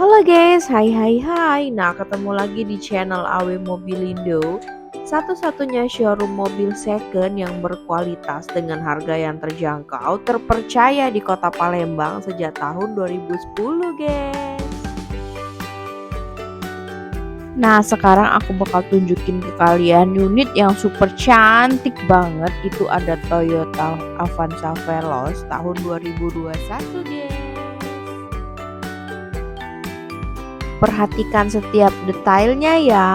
Halo guys, hai. Nah, ketemu lagi di channel AW Mobilindo, satu-satunya showroom mobil second yang berkualitas dengan harga yang terjangkau, terpercaya di Kota Palembang sejak tahun 2010, guys. Nah, sekarang aku bakal tunjukin ke kalian unit yang super cantik banget. Itu ada Toyota Avanza Veloz tahun 2021, guys. Perhatikan setiap detailnya ya.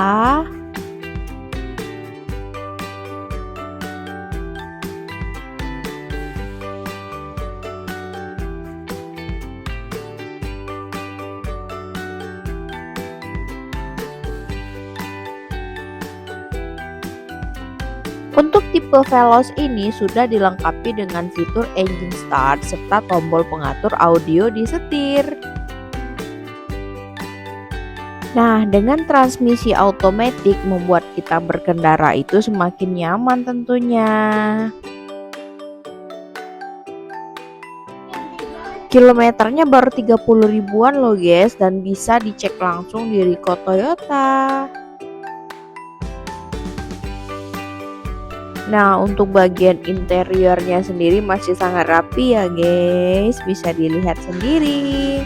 Untuk tipe Veloz ini sudah dilengkapi dengan fitur engine start serta tombol pengatur audio di setir. Nah, dengan transmisi otomatis membuat kita berkendara itu semakin nyaman tentunya. Kilometernya baru 30 ribuan loh guys, dan bisa dicek langsung di Riko Toyota. Nah, untuk bagian interiornya sendiri masih sangat rapi ya guys, bisa dilihat sendiri.